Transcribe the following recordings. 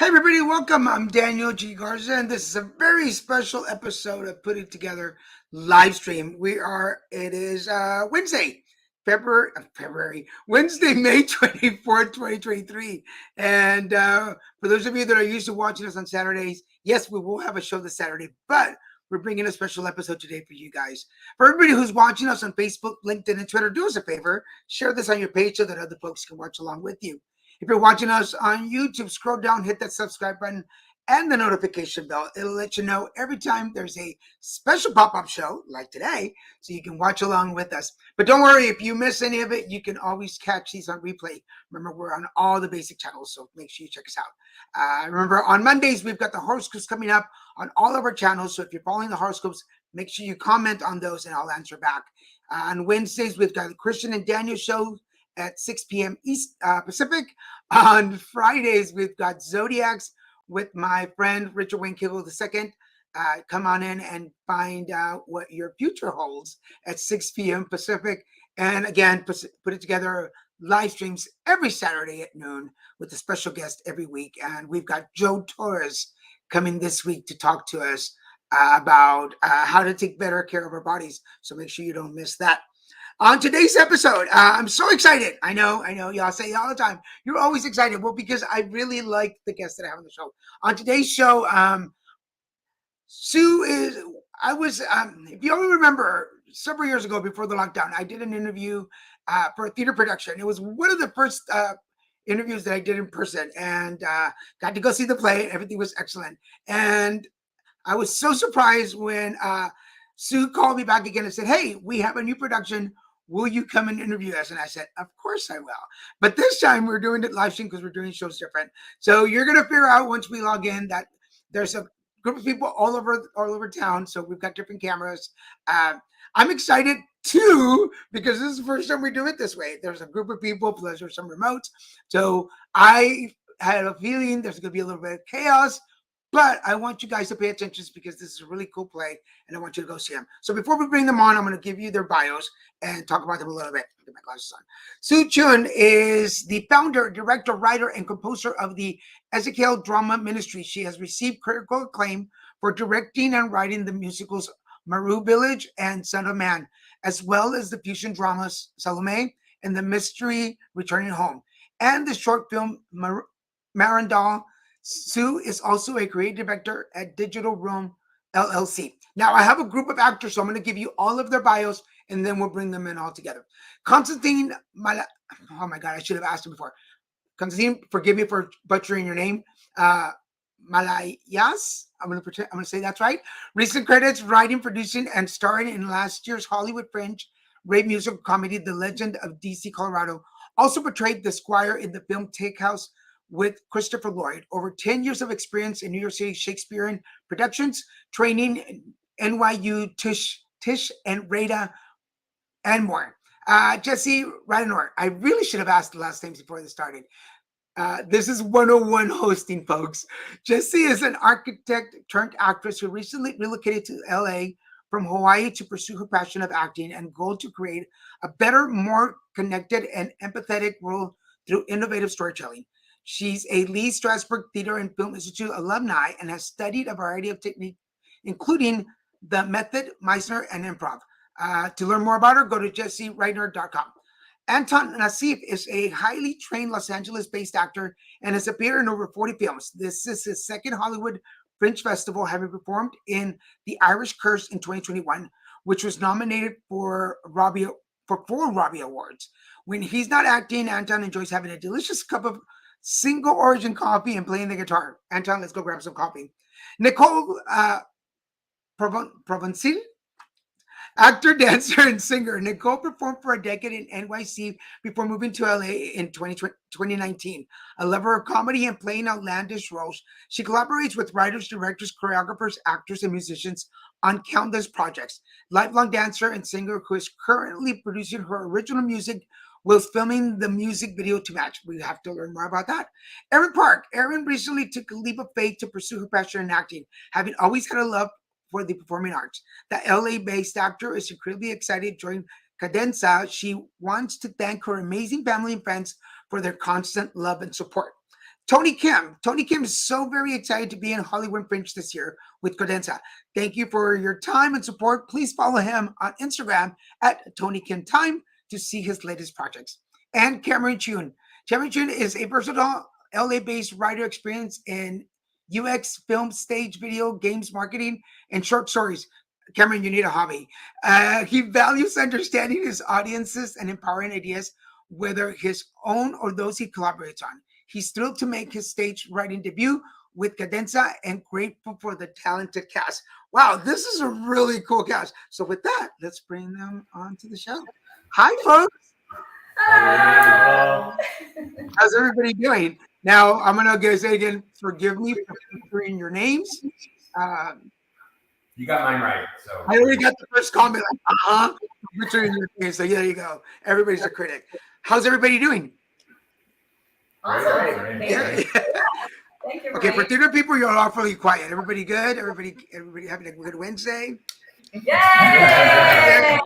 Hey everybody, welcome. I'm Daniel G. Garza, and this is a very special episode of Putting Together live stream. It is Wednesday, Wednesday, May 24th, 2023. And for those of you that are used to watching us on Saturdays, yes, we will have a show this Saturday, but we're bringing a special episode today for you guys. For everybody who's watching us on Facebook, LinkedIn, and Twitter, do us a favor, share this on your page so that other folks can watch along with you. If you're watching us on YouTube, scroll down, hit that subscribe button and the notification bell. It'll let you know every time there's a special pop-up show like today, so you can watch along with us. But don't worry, if you miss any of it, you can always catch these on replay. Remember, we're on all the basic channels, so make sure you check us out. Remember, on Mondays, we've got the horoscopes coming up on all of our channels, so if you're following the horoscopes, make sure you comment on those and I'll answer back. On Wednesdays, we've got the Christian and Daniel show at 6 p.m. East Pacific. On Fridays, we've got Zodiacs with my friend Richard Wayne Kiggle II. Come on in and find out what your future holds at 6 p.m. Pacific. And again, put it together live streams every Saturday at noon with a special guest every week. And we've got Joe Torres coming this week to talk to us about how to take better care of our bodies. So make sure you don't miss that. On today's episode, I'm so excited. I know, y'all say it all the time. You're always excited. Well, because I really like the guests that I have on the show. On today's show, if you all remember, several years ago before the lockdown, I did an interview for a theater production. It was one of the first interviews that I did in person, and got to go see the play. Everything was excellent. And I was so surprised when Sue called me back again and said, "Hey, we have a new production. Will you come and interview us?" And I said, "Of course I will." But this time we're doing it live stream because we're doing shows different. So you're going to figure out once we log in that there's a group of people all over town. So we've got different cameras. I'm excited too because this is the first time we do it this way. There's a group of people, plus there's some remotes. So I had a feeling there's going to be a little bit of chaos. But I want you guys to pay attention because this is a really cool play, and I want you to go see them. So before we bring them on, I'm going to give you their bios and talk about them a little bit. Get my glasses on. Soo Chyun is the founder, director, writer, and composer of the Ezekiel Drama Ministry. She has received critical acclaim for directing and writing the musicals Maron Doll and Son of Man, as well as the fusion dramas Salome and The Mystery Returning Home, and the short film Maron Doll. Sue is also a creative director at Digital Room LLC. Now, I have a group of actors, so I'm going to give you all of their bios, and then we'll bring them in all together. Constantine, oh my God, I should have asked him before. Constantine, forgive me for butchering your name. Malayas, I'm going to say that's right. Recent credits: writing, producing, and starring in last year's Hollywood Fringe rave musical comedy, The Legend of DC, Colorado. Also portrayed the Squire in the film Take House with Christopher Lloyd. Over 10 years of experience in New York City Shakespearean productions, training NYU, Tisch and Rada, and more. Jesse Radenor, I really should have asked the last names before this started. This is 101 hosting, folks. Jessie is an architect turned actress who recently relocated to LA from Hawaii to pursue her passion of acting and goal to create a better, more connected, and empathetic world through innovative storytelling. She's a Lee Strasberg Theater and Film Institute alumni and has studied a variety of techniques, including the method, Meisner, and improv. To learn more about her, go to jessiereitner.com. Anton Nassif is a highly trained Los Angeles-based actor and has appeared in over 40 films. This is his second Hollywood Fringe Festival, having performed in The Irish Curse in 2021, which was nominated for four Robbie Awards. When he's not acting, Anton enjoys having a delicious cup of single origin coffee and playing the guitar. Anton, let's go grab some coffee. Nicole Provencil, actor, dancer, and singer. Nicole performed for a decade in NYC before moving to LA in 2019. A lover of comedy and playing outlandish roles, she collaborates with writers, directors, choreographers, actors, and musicians on countless projects. Lifelong dancer and singer who is currently producing her original music whilst filming the music video to match. We have to learn more about that. Erin Park. Erin recently took a leap of faith to pursue her passion in acting, having always had a love for the performing arts. The LA-based actor is incredibly excited to join Cadenza. She wants to thank her amazing family and friends for their constant love and support. Tony Kim. Tony Kim is so very excited to be in Hollywood Fringe this year with Cadenza. Thank you for your time and support. Please follow him on Instagram at Tony Kim Time to see his latest projects. And Cameron Chun. Cameron Chun is a versatile LA-based writer experienced in UX, film, stage, video, games, marketing, and short stories. Cameron, you need a hobby. He values understanding his audiences and empowering ideas, whether his own or those he collaborates on. He's thrilled to make his stage writing debut with Cadenza and grateful for the talented cast. Wow, this is a really cool cast. So with that, let's bring them on to the show. Hi, folks. Hello. How's everybody doing? Now, I'm going to say again, forgive me for butchering your names. You got mine right. So I already got the first comment, like, butchering your names. So yeah, there you go. Everybody's a critic. How's everybody doing? Awesome. Right. Yeah. Thank you. Okay, for theater people, you're awfully quiet. Everybody good? Everybody having a good Wednesday? Yay!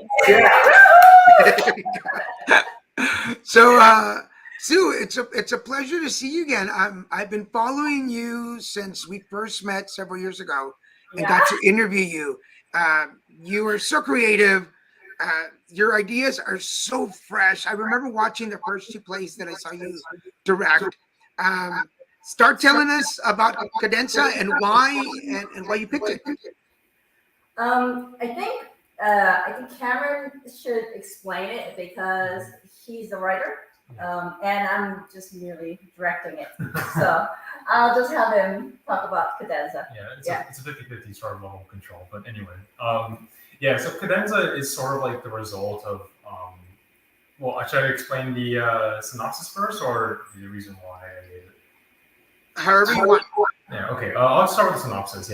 So, Sue, it's a pleasure to see you again. I've been following you since we first met several years ago and got to interview you. You are so creative. Your ideas are so fresh. I remember watching the first two plays that I saw you direct. Start telling us about Cadenza and why you picked it. I think Cameron should explain it because he's the writer, and I'm just merely directing it. So I'll just have him talk about Cadenza. It's a 50-50 sort of level of control. But anyway, so Cadenza is sort of like the result of, should I explain the synopsis first or the reason why I made it? However you want. Yeah, okay. I'll start with the synopsis,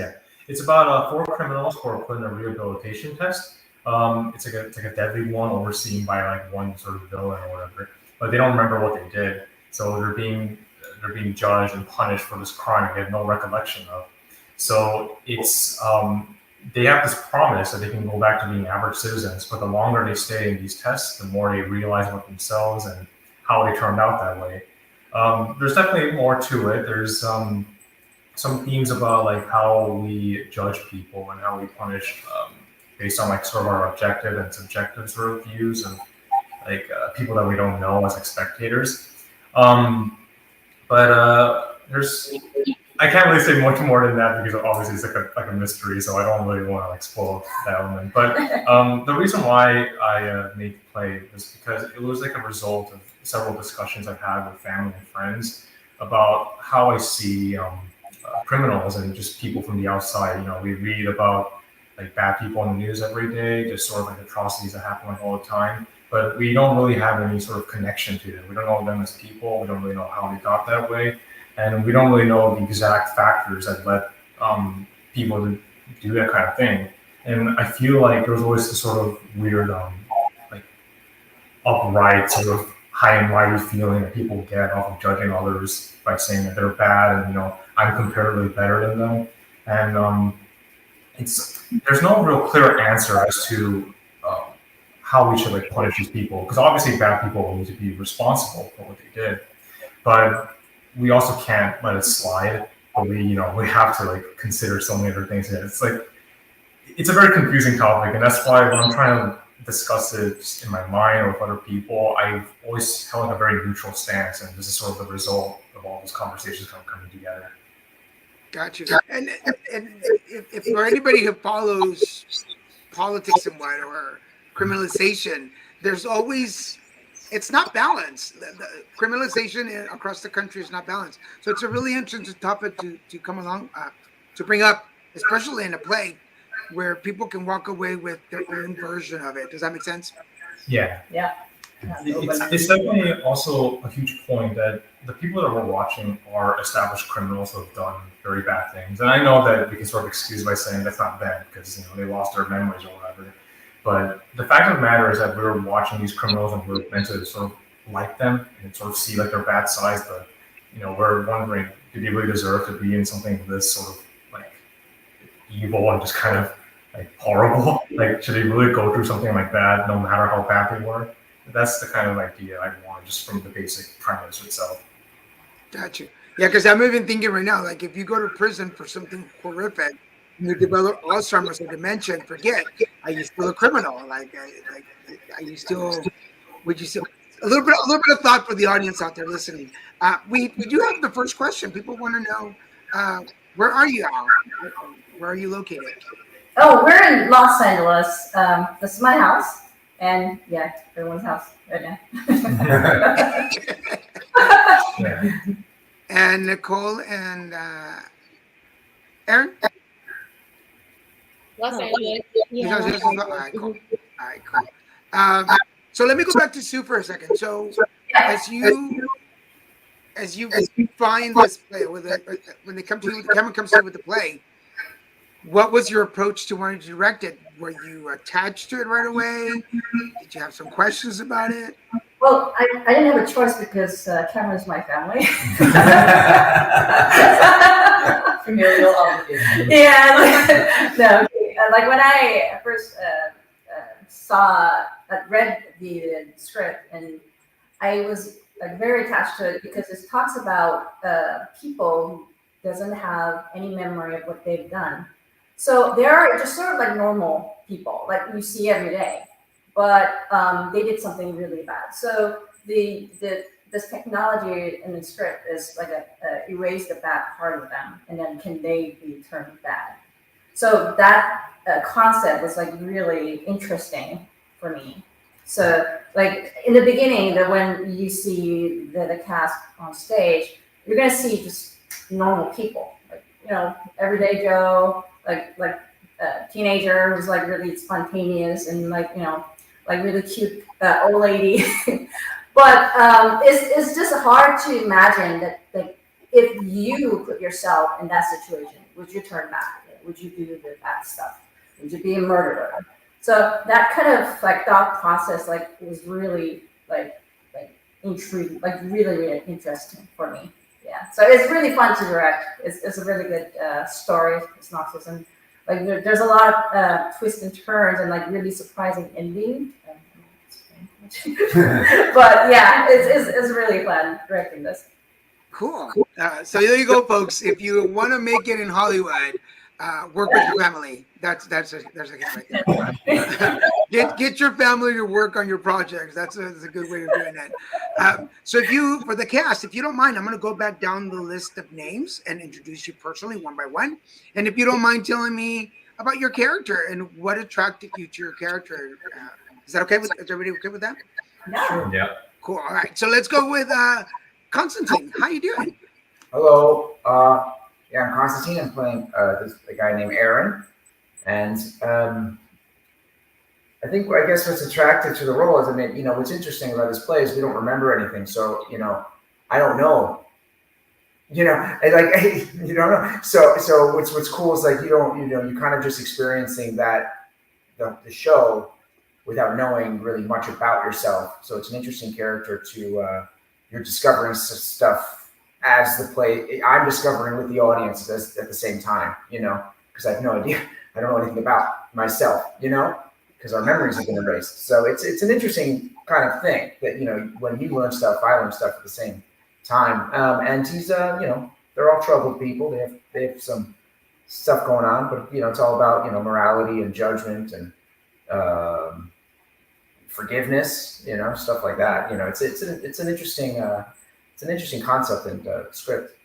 It's about 4 criminals who are put in a rehabilitation test. It's like a deadly one overseen by like one sort of villain or whatever, but they don't remember what they did. So they're being judged and punished for this crime they have no recollection of. So it's they have this promise that they can go back to being average citizens, but the longer they stay in these tests, the more they realize about themselves and how they turned out that way. There's definitely more to it. There's some themes about like how we judge people and how we punish based on like sort of our objective and subjective sort of views of like people that we don't know as like spectators. I can't really say much more than that because obviously it's like a mystery, so I don't really want to like spoil that element. But the reason why I made the play was because it was like a result of several discussions I've had with family and friends about how I see criminals and just people from the outside. You know, we read about like bad people on the news every day, just sort of like atrocities that happen like all the time, but we don't really have any sort of connection to them. We don't know them as people. We don't really know how they got that way. And we don't really know the exact factors that led people to do that kind of thing. And I feel like there's always this sort of weird, like upright, sort of high and mighty feeling that people get off of judging others by saying that they're bad and, you know, I'm comparatively better than them. And there's no real clear answer as to how we should like punish these people, because obviously bad people need to be responsible for what they did, but we also can't let it slide. But we have to like consider so many other things. And it's a very confusing topic, and that's why when I'm trying to discuss it in my mind or with other people, I've always held a very neutral stance, and this is sort of the result of all those conversations kind of coming together. Gotcha. And if for anybody who follows politics and what or criminalization, there's always, it's not balanced. The criminalization across the country is not balanced. So it's a really interesting topic to come along, to bring up, especially in a play where people can walk away with their own version of it. Does that make sense? Yeah. Yeah. It's definitely also a huge point that the people that we're watching are established criminals who have done very bad things. And I know that we can sort of excuse by saying that's not them because they lost their memories or whatever. But the fact of the matter is that we're watching these criminals and we're meant to sort of like them and sort of see like their bad sides. But we're wondering, do they really deserve to be in something this sort of like evil and just kind of like horrible? Like, should they really go through something like that no matter how bad they were? That's the kind of idea I want, just from the basic premise itself. Gotcha. Yeah, because I'm even thinking right now, like if you go to prison for something horrific, and you develop Alzheimer's or dementia, and forget, are you still a criminal? Are you still? Would you still? A little bit of thought for the audience out there listening. We do have the first question. People want to know, where are you, Al? Where are you located? Oh, we're in Los Angeles. This is my house, and yeah, everyone's house right now. And Nicole and Aaron? Los Angeles. All right, cool. All right, cool. So let me go back to Sue for a second. So as you find this play, when they come to you, the camera comes to you with the play, what was your approach to wanting to direct it? Were you attached to it right away? Did you have some questions about it? Well, I didn't have a choice because Cameron's my family. Familial obligation. Yeah, no. Like when I first read the script, and I was like very attached to it because it talks about people who doesn't have any memory of what they've done. So they're just sort of like normal people, like you see every day, but they did something really bad. So this technology in the script is like erase the bad part of them, and then can they be turned bad? So that concept was like really interesting for me. So like in the beginning, when you see the cast on stage, you're gonna see just normal people, like everyday Joe, like a teenager who's like really spontaneous and like really cute old lady. But it's just hard to imagine that like if you put yourself in that situation, would you turn bad? Would you do the bad stuff? Would you be a murderer? So that kind of like thought process like was really like intriguing, like really, really interesting for me. Yeah. So it's really fun to direct. It's a really good story, Synopsis, and like there's a lot of twists and turns and like really surprising ending. But yeah, it's really fun directing this. Cool. So there you go, folks. If you want to make it in Hollywood, work with your family. There's a hit right there. Get your family to work on your projects. That's a good way of doing it. So for the cast, if you don't mind, I'm going to go back down the list of names and introduce you personally one by one. And if you don't mind telling me about your character and what attracted you to your character, is that okay? Is everybody okay with that? Yeah. Yeah. Cool. All right. So let's go with Constantine. How you doing? Hello. Yeah, I'm Constantine. I'm playing a guy named Aaron, and I guess what's attractive to the role is, what's interesting about this play is we don't remember anything. So I don't know. You don't know. So what's cool is like you're kind of just experiencing that the show without knowing really much about yourself. So it's an interesting character to you're discovering stuff as the play. I'm discovering with the audience at the same time, because I have no idea. I don't know anything about myself, because our memories have been erased. So it's an interesting kind of thing that, when you learn stuff, I learn stuff at the same time. And he's, they're all troubled people. They have some stuff going on, but it's all about, morality and judgment and forgiveness, stuff like that. It's an interesting concept and script.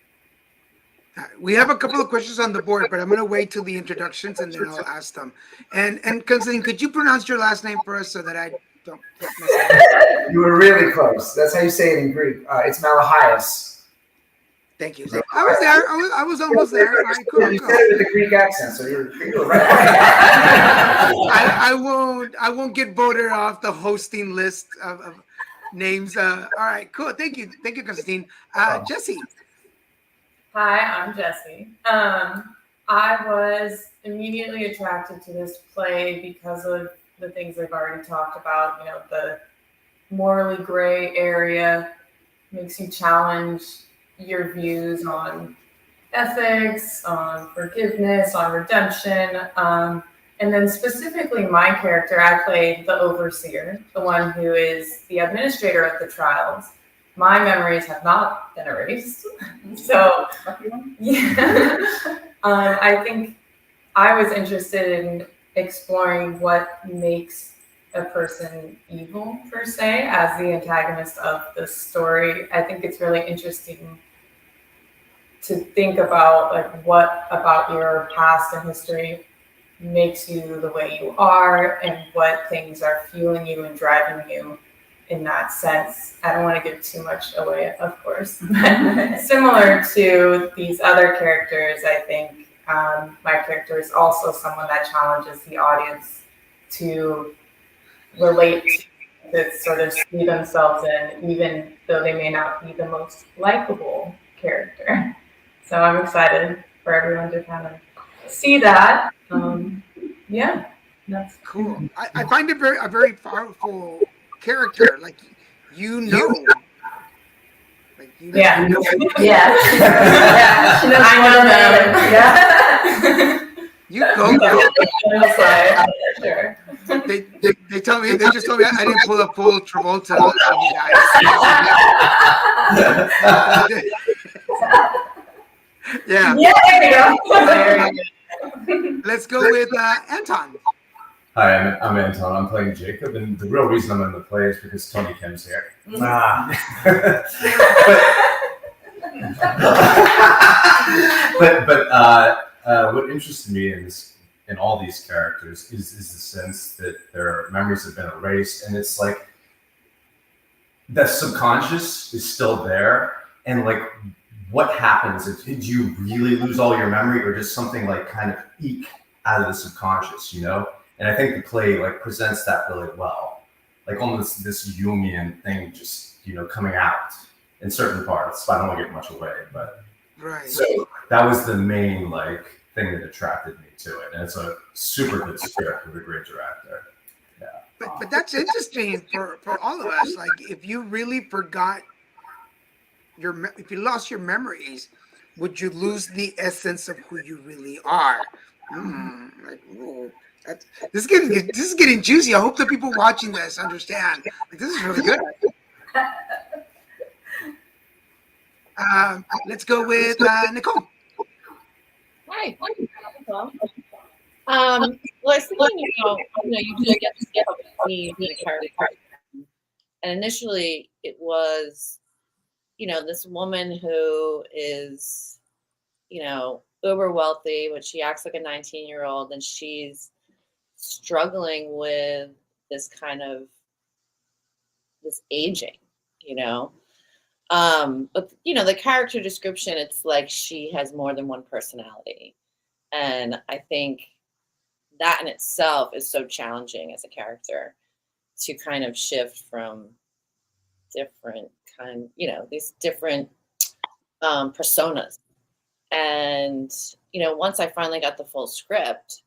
We have a couple of questions on the board, but I'm going to wait till the introductions and then I'll ask them. And Constantine, could you pronounce your last name for us so that I don't mess it up? You were really close. That's how you say it in Greek. It's Malachias. Thank you. I was there. I was almost there. All right, cool. You said it with a Greek accent, so you were right. I won't get voted off the hosting list of names. All right, cool. Thank you, Constantine. Jesse. Hi, I'm Jessie. I was immediately attracted to this play because of the things I've already talked about. The morally gray area makes you challenge your views on ethics, on forgiveness, on redemption. And then specifically my character, I played the overseer, the one who is the administrator of the trials. my memories have not been erased. So, yeah. I think I was interested in exploring what makes a person evil, per se, as the antagonist of the story. I think it's really interesting to think about, like, what about your past and history makes you the way you are, and what things are fueling you and driving you in that sense. I don't want to give too much away, of course. But similar to these other characters, I think my character is also someone that challenges the audience to relate to sort of see themselves in, even though they may not be the most likable character. So I'm excited for everyone to kind of see that. Yeah, that's Cool. I find it a very powerful character. Like, you know. Like, you know. Yeah. Yeah. Yeah. She knows I more know than them. Yeah. You go, girl. For sure. They tell me, they just told me I didn't pull up full Travolta on you guys. Yeah. Yeah, there you go. Let's go with Anton. Hi, I'm Anton. I'm playing Jacob, and the real reason I'm in the play is because Tony Kim's here. But what interested me in all these characters is the sense that their memories have been erased, and it's like the subconscious is still there, and like what happens if did you really lose all your memory, or just something like kind of eke out of the subconscious, you know? And I think the play like presents that really well, like almost this Jungian thing, just, you know, coming out in certain parts. I don't want to give much away, but Right. so that was the main like thing that attracted me to it, and it's a super good script with a great director. But that's interesting for all of us. Like, if you really forgot if you lost your memories, would you lose the essence of who you really are? Like, ooh, this is getting juicy. I hope the people watching this understand. Like, this is really good. Let's go with Nicole. Hi. Well, I was thinking, you do get to skip me being a character. And initially it was, this woman who is, uber wealthy, but she acts like a 19-year-old, and she's struggling with this aging, but the character description, it's like she has more than one personality. And I think that in itself is so challenging as a character to kind of shift from different these different personas. And, once I finally got the full script,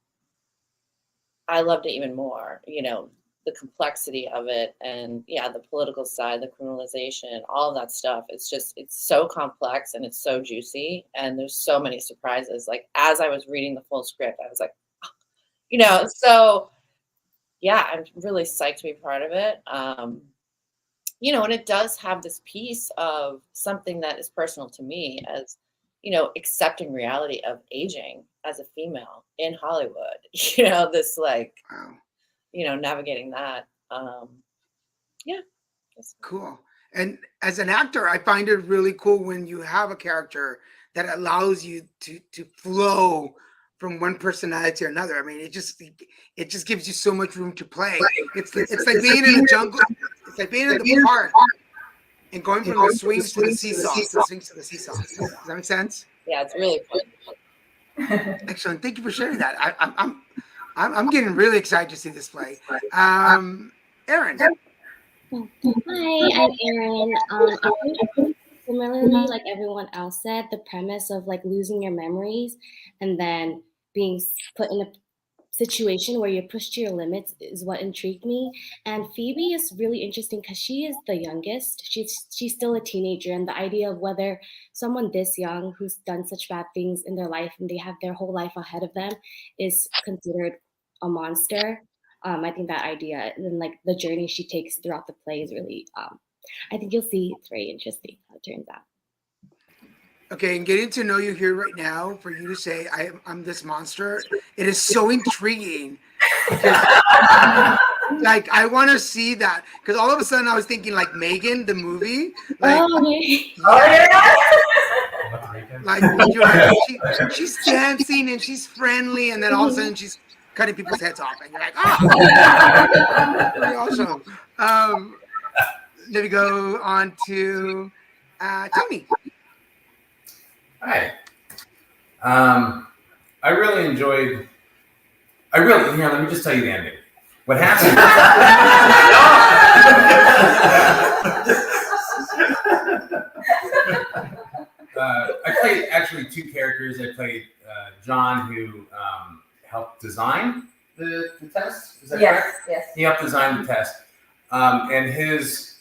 I loved it even more, the complexity of it, and the political side, the criminalization, all of that stuff. It's so complex, and it's so juicy, and there's so many surprises. Like, as I was reading the full script, I was like, so yeah, I'm really psyched to be part of it. And it does have this piece of something that is personal to me, as accepting reality of aging as a female in Hollywood, this like, Wow. Navigating that. Cool. And as an actor, I find it really cool when you have a character that allows you to flow from one personality to another. I mean, it just gives you so much room to play. It's like being in a jungle. It's like being in the park and going from the swings to the seesaw, the swings to the seesaw. Does that make sense? Yeah, it's really fun. Excellent. Thank you for sharing that. I'm getting really excited to see this play. Erin. Hi, I'm Erin. I think similarly, like everyone else said, the premise of like losing your memories and then being put in a situation where you're pushed to your limits is what intrigued me. And Phoebe is really interesting because she is the youngest. She's still a teenager, and the idea of whether someone this young who's done such bad things in their life and they have their whole life ahead of them is considered a monster. I think that idea and then like the journey she takes throughout the play is really I think you'll see it's very interesting how it turns out. Okay, and getting to know you here right now, for you to say I'm this monster, it is so intriguing. Because, like, I want to see that, because all of a sudden I was thinking like Megan, the movie, like, like you know, she's dancing and she's friendly, and then all of a sudden she's cutting people's heads off, and you're like, oh, pretty awesome. Let me go on to Tony. Hi. I really enjoyed. Here, let me just tell you the ending. What happened? I played actually two characters. I played John, who helped design the test. Is that correct? Yes. He helped design the test, and his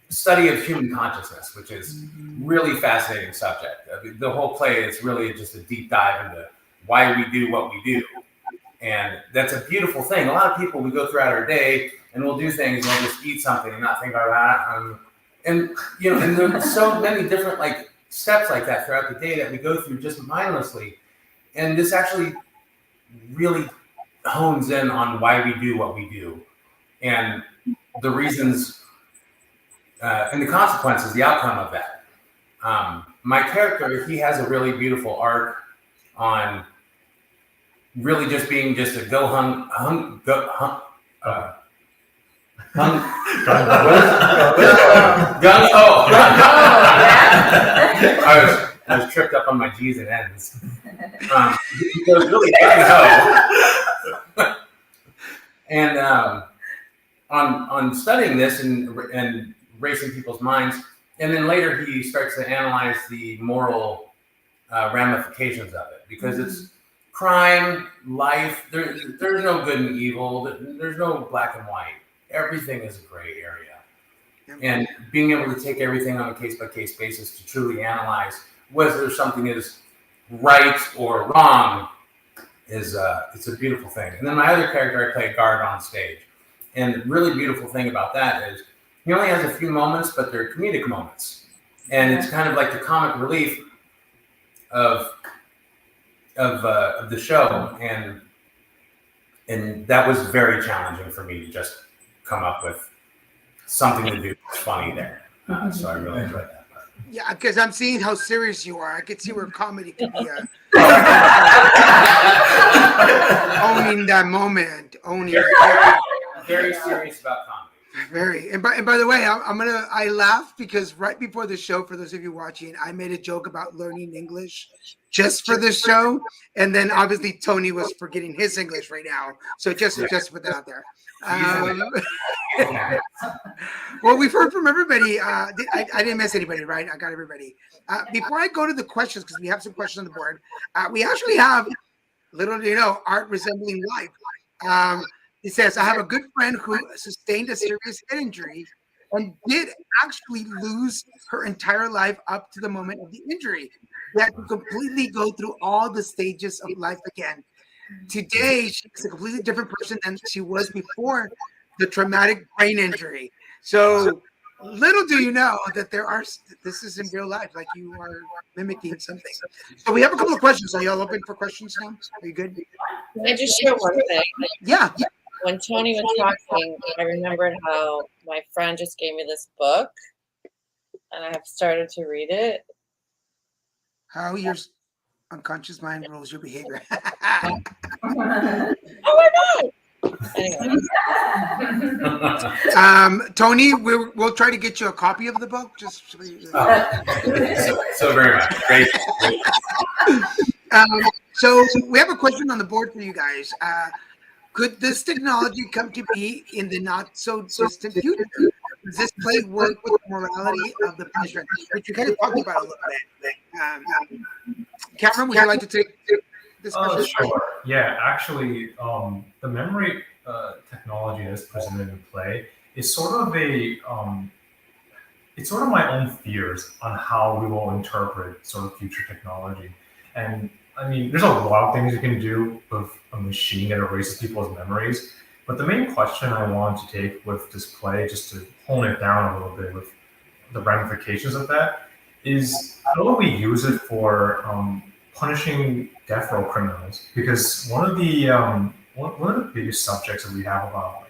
study of human consciousness, which is really fascinating subject. I mean, the whole play is really just a deep dive into why we do what we do. And that's a beautiful thing. A lot of people, we go throughout our day and we'll do things and we'll just eat something and not think about it. And you know, and there's so many different like steps like that throughout the day that we go through just mindlessly. And this actually really hones in on why we do what we do and the reasons and the consequences, the outcome of that. My character, he has a really beautiful arc on really just being just a gung ho. I was tripped up on my G's and N's. He goes really gung ho. And on studying this and racing people's minds, and then later he starts to analyze the moral ramifications of it, because it's crime, life. There's no good and evil. There's no black and white. Everything is a gray area, and being able to take everything on a case-by-case basis to truly analyze whether something is right or wrong is it's a beautiful thing. And then my other character, I play a guard on stage, and the really beautiful thing about that is he only has a few moments, but they're comedic moments, and it's kind of like the comic relief of the show, and that was very challenging for me to just come up with something to do funny there. So I really enjoyed that part. Yeah, because I'm seeing how serious you are. I could see where comedy could be owning that moment, owning it. Very serious about comedy. Very. And by the way, I laugh because right before the show, for those of you watching, I made a joke about learning English just for this show, and then obviously Tony was forgetting his English right now. So just put that out there. Well, we've heard from everybody. I didn't miss anybody, right? I got everybody. Before I go to the questions, because we have some questions on the board, we actually have, little do you know, art resembling life. He says, I have a good friend who sustained a serious head injury and did actually lose her entire life up to the moment of the injury. She had to completely go through all the stages of life again. Today, she's a completely different person than she was before the traumatic brain injury. So little do you know that this is in real life, like you are mimicking something. So we have a couple of questions. Are y'all open for questions now? Are you good? Can I just share one thing? Yeah. When Tony was talking, I remembered how my friend just gave me this book, and I have started to read it. How your unconscious mind rules your behavior. Oh my God! Anyway. Tony, we'll try to get you a copy of the book. Just so very much. Great. So we have a question on the board for you guys. Could this technology come to be in the not so distant future? Does this play work with the morality of the punishment? Which you kind of talked about a little bit. Cameron, would you like to take this question? Sure. Yeah, actually, the memory technology that's presented in play is sort of it's sort of my own fears on how we will interpret sort of future technology. And I mean, there's a lot of things you can do with a machine that erases people's memories, But the main question I wanted to take with this play, just to hone it down a little bit with the ramifications of that, is how do we use it for punishing death row criminals? Because one of the biggest subjects that we have about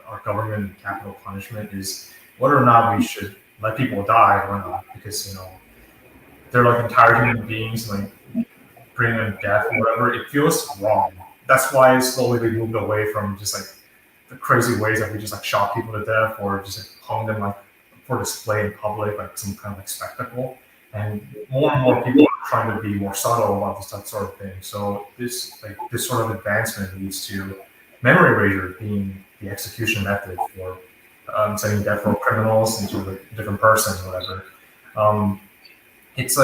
our government and capital punishment is whether or not we should let people die or not, because they're like entire human beings, like bringing them death or whatever. It feels wrong. That's why slowly we moved away from just like the crazy ways that we just like shot people to death or just like hung them like for display in public, like some kind of like spectacle. And more people are trying to be more subtle about that sort of thing. So this sort of advancement leads to memory erasure being the execution method for sending death row criminals into a different person or whatever. It's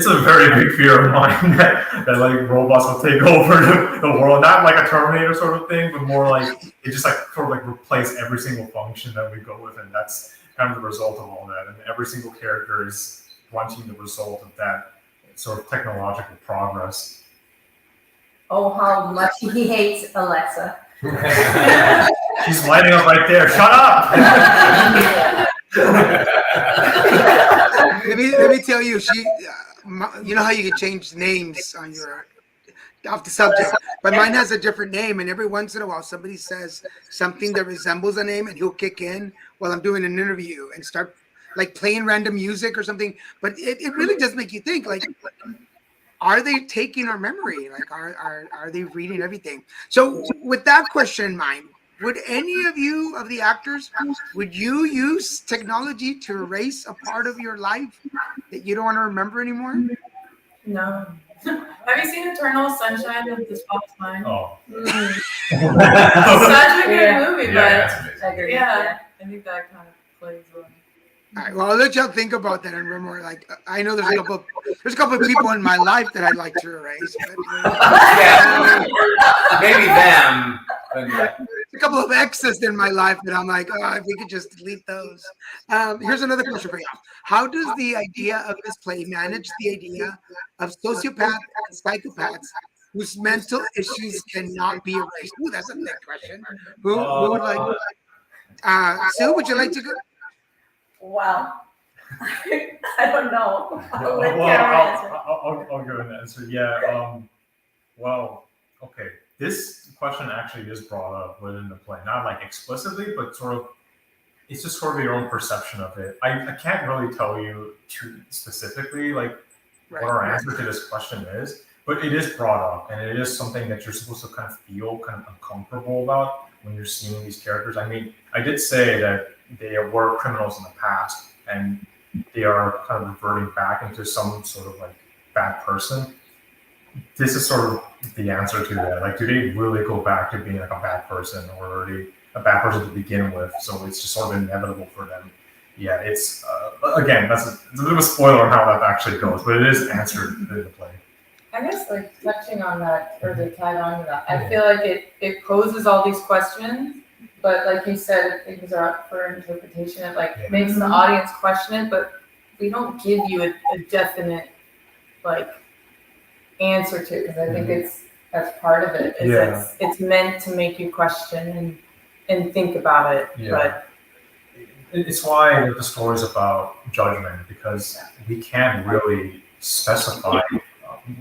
a very big fear of mine that like robots will take over the world, not like a Terminator sort of thing, but more like it just like sort of like replace every single function that we go with, and that's kind of the result of all that. And every single character is wanting the result of that sort of technological progress. Oh, how much he hates Alexa. She's lighting up right there. Shut up! Let me tell you, you know how you can change names on your off the subject, but mine has a different name, and every once in a while somebody says something that resembles a name, and he'll kick in while I'm doing an interview and start like playing random music or something. But it really does make you think, like, are they taking our memory? Like, are they reading everything? So with that question in mind, would any of you, of the actors, would you use technology to erase a part of your life that you don't want to remember anymore? No. Have you seen Eternal Sunshine of the Spotless Mind? Oh. Such a good movie, Yeah, but yeah, I think that kind of plays well. All right, well, I'll let y'all think about that and remember. Like, I know there's a couple of people in my life that I'd like to erase. But, Yeah, maybe them. But yeah. a couple of exes in my life that I'm like, oh, if we could just delete those. Here's another question for you. How does the idea of this play manage the idea of sociopaths and psychopaths whose mental issues cannot be erased? Ooh, that's a big question. Who would like? Sue, would you like to go? Well, I don't know. I'll let Well, Cameron answer. I'll give an answer. Yeah. Well, okay. This question actually is brought up within the play, not like explicitly, but sort of. It's just sort of your own perception of it. I can't really tell you too specifically like what our answer to this question is, but it is brought up, and it is something that you're supposed to kind of feel kind of uncomfortable about when you're seeing these characters. I mean, I did say that they were criminals in the past, and they are kind of reverting back into some sort of like bad person. This is sort of the answer to that. Like, do they really go back to being like a bad person, or are they a bad person to begin with? So it's just sort of inevitable for them. Yeah, it's again, it's a bit of a spoiler on how that actually goes, but it is answered in the play. I guess like touching on that or to tag on to that, I feel like it poses all these questions, but like you said, things are up for interpretation. It like makes the audience question it, but we don't give you a definite like answer to it, because I think that's part of it. It's meant to make you question and think about it. Yeah. But it's why the story is about judgment, because we can't really specify.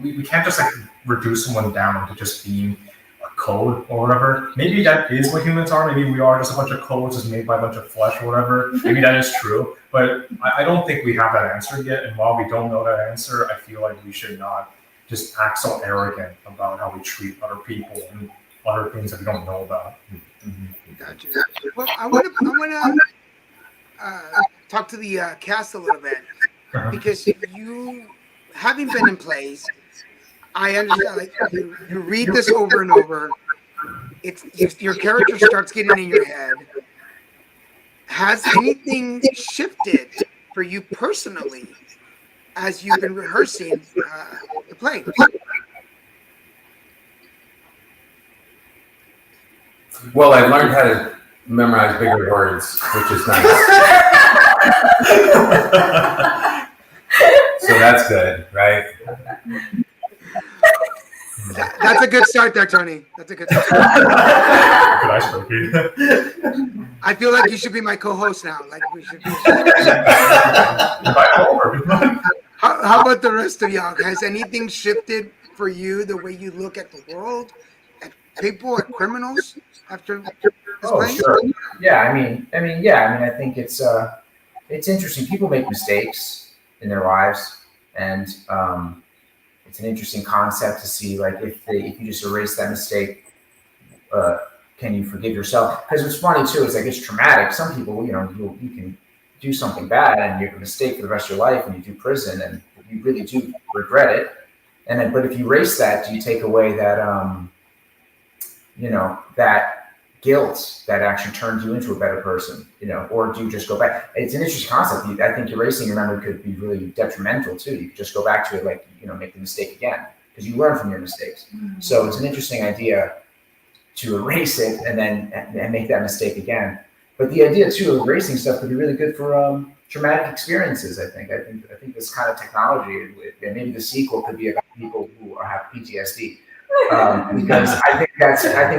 We can't just like reduce someone down to just being a code or whatever. Maybe that is what humans are. Maybe we are just a bunch of codes just made by a bunch of flesh or whatever. Maybe that is true. But I don't think we have that answer yet. And while we don't know that answer, I feel like we should not just act so arrogant about how we treat other people and other things that we don't know about. Gotcha. Well, I want to talk to the cast a little bit, because you, having been in plays, I understand. Like, you read this over and over. Your character starts getting in your head. Has anything shifted for you personally as you've been rehearsing the play? Well, I learned how to memorize bigger words, which is nice. So that's good, right? That's a good start there, Tony. That's a good start. Good icebreaker. I feel like you should be my co-host now. Like we should be. How about the rest of y'all? Has anything shifted for you the way you look at the world, at people, at criminals after this play? Sure. Yeah, I think it's interesting. People make mistakes in their lives, and it's an interesting concept to see, like, if you just erase that mistake, can you forgive yourself? Because what's funny too is, like, it's traumatic. Some people, you can do something bad and you have a mistake for the rest of your life, and you do prison, and you really do regret it. And then, but if you erase that, do you take away that, that guilt that actually turns you into a better person, or do you just go back? It's an interesting concept. I think erasing your memory could be really detrimental too. You could just go back to it, like, make the mistake again, because you learn from your mistakes. Mm-hmm. So it's an interesting idea to erase it and then make that mistake again. But the idea too of erasing stuff could be really good for traumatic experiences. I think this kind of technology, and maybe the sequel could be about people who have PTSD. Because I think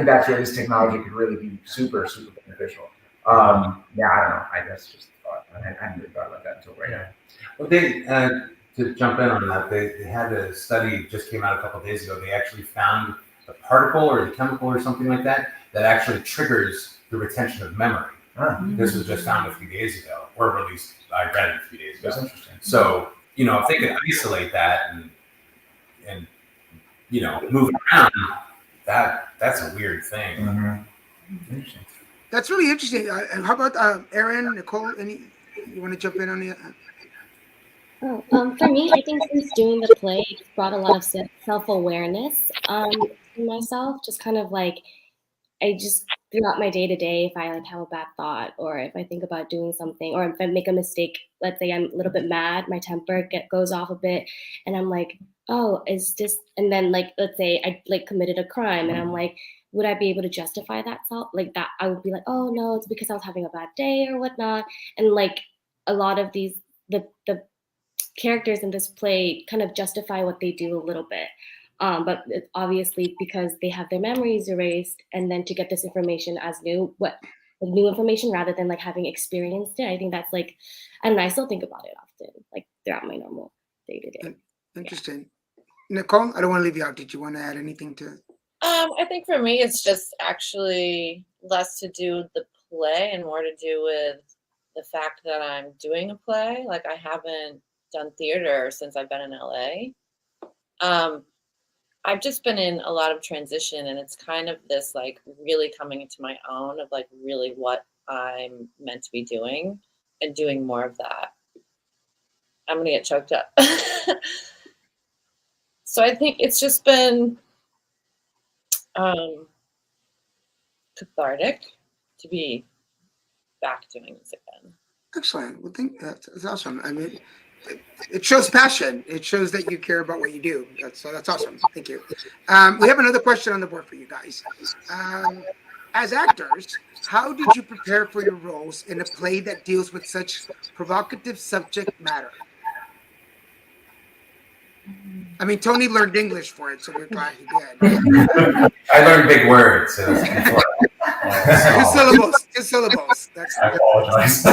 that's where this technology could really be super, super beneficial. I don't know. That's just a thought. I hadn't really thought about that until right now. Well, they to jump in on that, they had a study just came out a couple of days ago. They actually found the particle or the chemical or something like that actually triggers the retention of memory. This was just found a few days ago, or at least I read it a few days ago. That's interesting. So if they could isolate that and move around, that's a weird thing. Mm-hmm. That's really interesting. How about Aaron, Nicole? You want to jump in on the? For me, I think since doing the play, it's brought a lot of self-awareness to myself. Just kind of like, I just throughout my day-to-day, if I have a bad thought, or if I think about doing something, or if I make a mistake, let's say I'm a little bit mad, my temper goes off a bit, and I'm like, oh, is this? And then, like, let's say I committed a crime, and I'm like, would I be able to justify that like that? I would be like, oh no, it's because I was having a bad day or whatnot. And like a lot of these, the characters in this play kind of justify what they do a little bit. But it's obviously because they have their memories erased, and then to get this information as new information rather than like having experienced it. I think that's like, I don't know, I still think about it often, like throughout my normal day-to-day. Interesting. Nicole, I don't want to leave you out. Did you want to add anything to? I think for me, it's just actually less to do with the play and more to do with the fact that I'm doing a play. Like, I haven't done theater since I've been in LA. I've just been in a lot of transition, and it's kind of this like really coming into my own of like really what I'm meant to be doing and doing more of that. I'm gonna get choked up. So I think it's just been cathartic to be back doing this again. Excellent. Well, that's awesome. I mean, it shows passion. It shows that you care about what you do. That's awesome. Thank you. We have another question on the board for you guys. As actors, how did you prepare for your roles in a play that deals with such provocative subject matter? I mean, Tony learned English for it, so we're glad he did. I learned big words. So Two syllables. I apologize.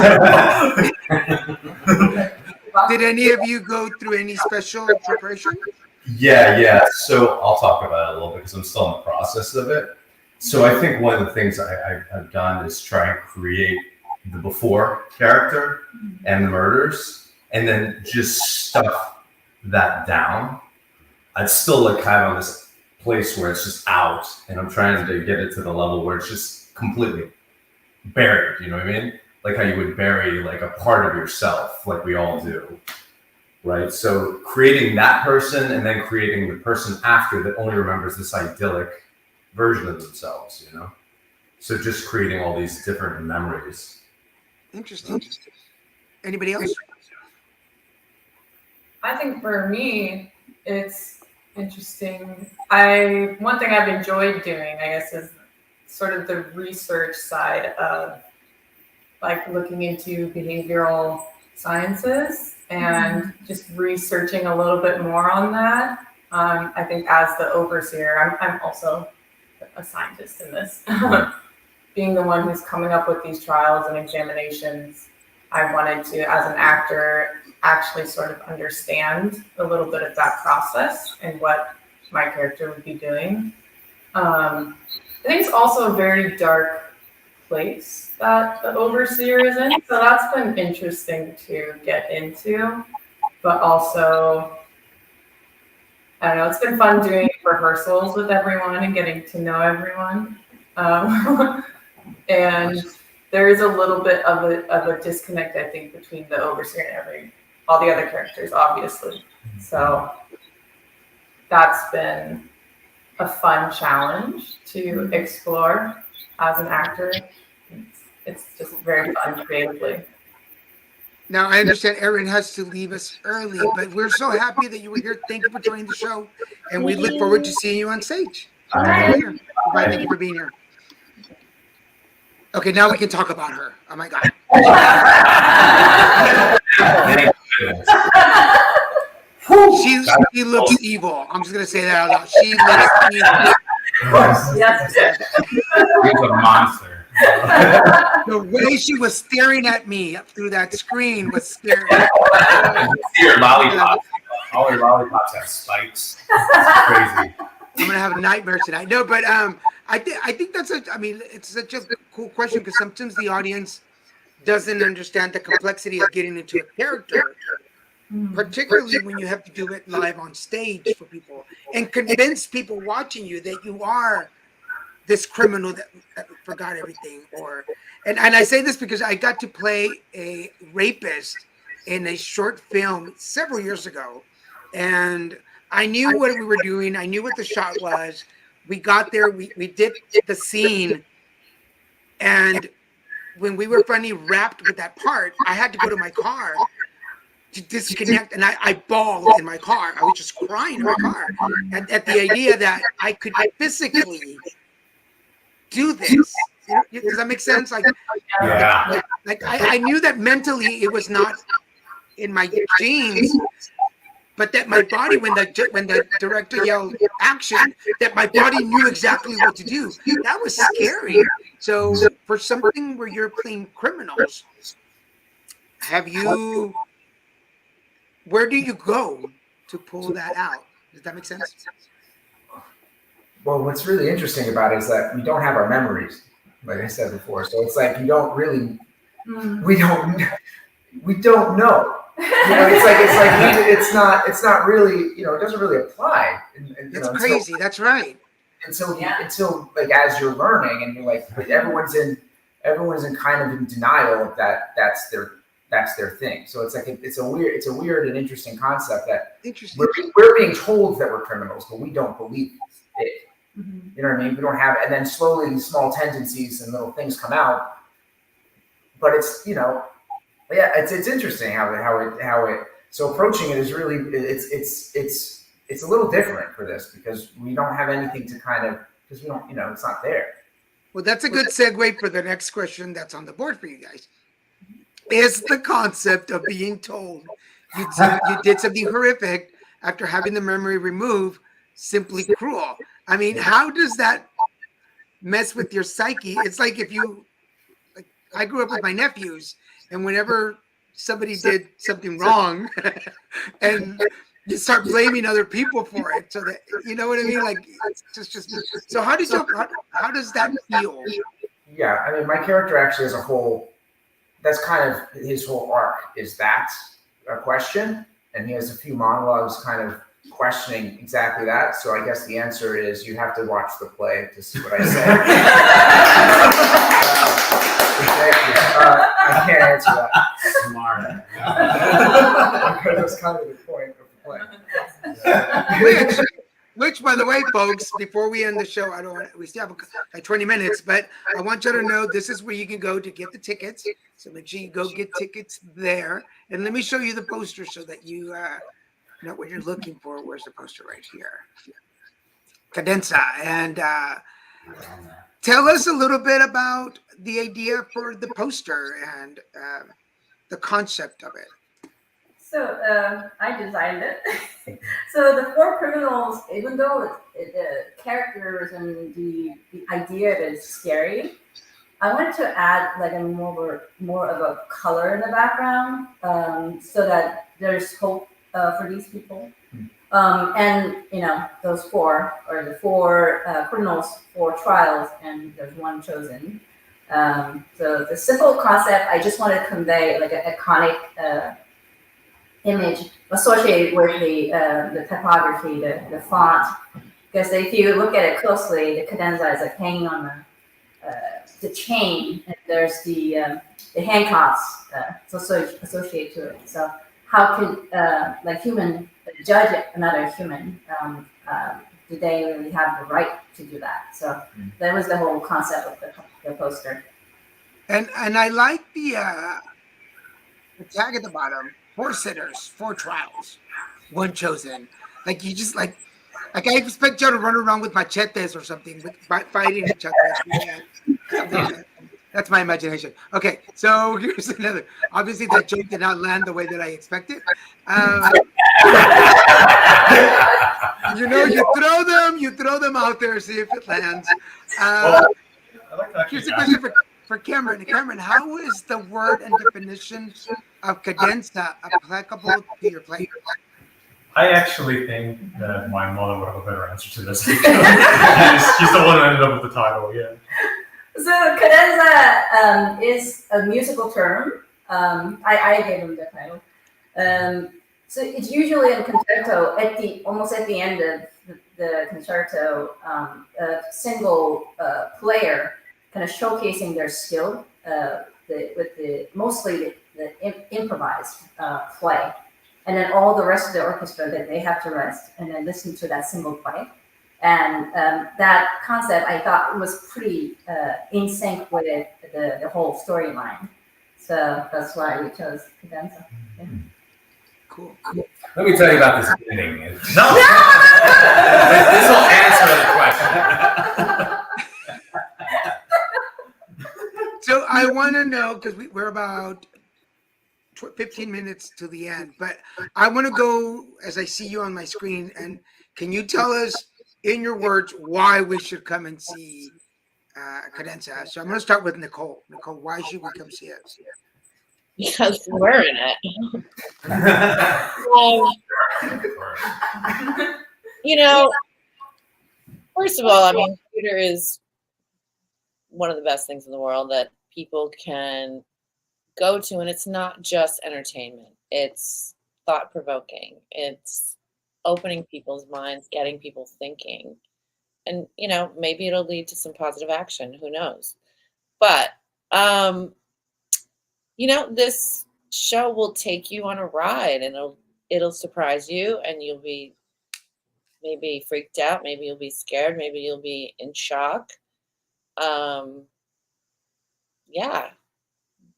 Did any of you go through any special preparation? Yeah. So I'll talk about it a little bit because I'm still in the process of it. So I think one of the things I've done is try and create the before character and the murders, and then just stuff that down. I'd still like kind of on this place where it's just out, and I'm trying to get it to the level where it's just completely buried. You know what I mean? Like how you would bury like a part of yourself, like we all do, right? So creating that person and then creating the person after that only remembers this idyllic version of themselves, So just creating all these different memories. Interesting. Anybody else? I think for me, it's interesting. One thing I've enjoyed doing, I guess, is sort of the research side of like looking into behavioral sciences and just researching a little bit more on that. I think as the overseer, I'm also a scientist in this. Being the one who's coming up with these trials and examinations, I wanted to, as an actor, actually sort of understand a little bit of that process and what my character would be doing. I think it's also a very dark place that the overseer is in, so that's been interesting to get into, but also, I don't know, it's been fun doing rehearsals with everyone and getting to know everyone. And there is a little bit of a disconnect, I think, between the overseer and all the other characters, obviously. So that's been a fun challenge to explore as an actor. It's just very fun creatively. Now, I understand Erin has to leave us early, but we're so happy that you were here. Thank you for joining the show, and we look forward to seeing you on stage. Bye. Thank you for being here. Okay, now we can talk about her. Oh my God. She looks evil. I'm just gonna say that out loud. She looks evil. Yes. She's a monster. The way she was staring at me through that screen was scary. See her lollipops. All her lollipops have spikes. It's crazy. I'm gonna have a nightmare tonight. No, but I think that's it's such a cool question because sometimes the audience doesn't understand the complexity of getting into a character, particularly when you have to do it live on stage for people and convince people watching you that you are this criminal that forgot everything. And I say this because I got to play a rapist in a short film several years ago, and I knew what we were doing. I knew what the shot was. We got there. We did the scene, and when we were finally wrapped with that part, I had to go to my car to disconnect, and I bawled in my car. I was just crying in my car at the idea that I could physically do this. Does that make sense? Like I knew that mentally it was not in my genes, but that my body, when the director yelled action, that my body knew exactly what to do. That was scary. So for something where you're playing criminals, where do you go to pull that out? Does that make sense? Well, what's really interesting about it is that we don't have our memories, like I said before. So it's like you don't really, we don't know. It's not really, it doesn't really apply. That's crazy. That's right. Until like as you're learning and you're like, everyone's in kind of in denial that that's their thing. So it's like it's a weird and interesting concept that we're being told that we're criminals, but we don't believe it. You know what I mean? We don't have, and then slowly these small tendencies and little things come out. But it's it's interesting how it. So approaching it is really it's a little different for this because we don't have anything to because we don't it's not there. Well, that's a good segue for the next question that's on the board for you guys. Is the concept of being told you did something horrific after having the memory removed simply cruel? I mean, how does that mess with your psyche? It's like I grew up with my nephews, and whenever somebody did something wrong, and you start blaming other people for it, so that you know what I mean. Like, it's just. So how does that feel? Yeah, I mean, my character actually as a whole, that's kind of his whole arc. Is that a question? And he has a few monologues, kind of questioning exactly that. So I guess the answer is you have to watch the play to see what I say. I can't answer that. Smart. That's kind of the point of the play. Which, by the way, folks, before we end the show, we still have like 20 minutes, but I want you to know this is where you can go to get the tickets. So make sure you go get tickets there. And let me show you the poster so that you know what you're looking for. Where's the poster? Right here. Cadenza. And tell us a little bit about the idea for the poster and the concept of it. So I designed it. So the four criminals, even though the characters and the idea of it is scary, I wanted to add like a more of a color in the background, so that there's hope for these people. And those four or the four criminals, four trials, and there's one chosen. So the simple concept, I just wanted to convey like an iconic image associated with the typography, the font, because if you look at it closely, the cadenza is like hanging on the chain, and there's the handcuffs associated to it. So how could like human judge another human? Do they really have the right to do that? So that was the whole concept of the poster. And I like the tag at the bottom: 4 sitters, 4 trials, 1 chosen. Like you just like I expect you to run around with machetes or something, fighting each other. Yeah. That's my imagination. Okay, so here's another. Obviously, that joke did not land the way that I expected. You throw them out there, see if it lands. Here's a question for Cameron. Cameron, how is the word and definition of cadenza applicable to your play? I actually think that my mother would have a better answer to this. She's the one who ended up with the title, yeah. So cadenza is a musical term. I gave him the title. So it's usually in concerto almost at the end of the concerto, a single player kind of showcasing their skill with mostly the improvised play, and then all the rest of the orchestra that they have to rest and then listen to that single play. And that concept I thought was pretty in sync with the whole storyline. So that's why we chose cadenza. Yeah. Cool. Let me tell you about this ending. No! This will answer the question. So I want to know, because we're about 15 minutes to the end, but I want to go as I see you on my screen, and can you tell us in your words why we should come and see Cadenza? So I'm going to start with Nicole. Nicole, why should we come see it? Because we're in it. First of all, I mean, theater is one of the best things in the world that people can go to, and it's not just entertainment. It's thought-provoking. It's opening people's minds, getting people thinking. And, maybe it'll lead to some positive action. Who knows? But, this show will take you on a ride, and it'll surprise you, and you'll be maybe freaked out. Maybe you'll be scared. Maybe you'll be in shock. Yeah.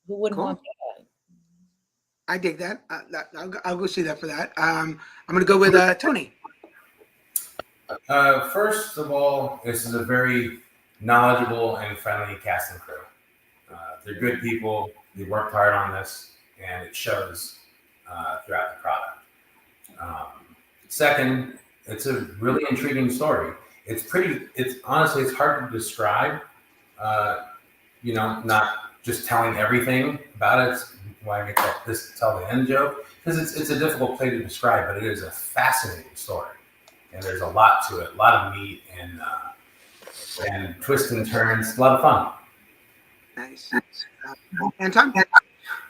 Who wouldn't want that? I dig that. I'll go see that for that. I'm going to go with Tony. First of all, this is a very knowledgeable and friendly cast and crew. They're good people. They worked hard on this, and it shows throughout the product. Second, it's a really intriguing story. It's honestly, it's hard to describe. Not just telling everything about it. Why I make this tell the end joke, because it's a difficult play to describe, but it is a fascinating story, and there's a lot to it, a lot of meat and twists and turns, a lot of fun. Nice. Anton?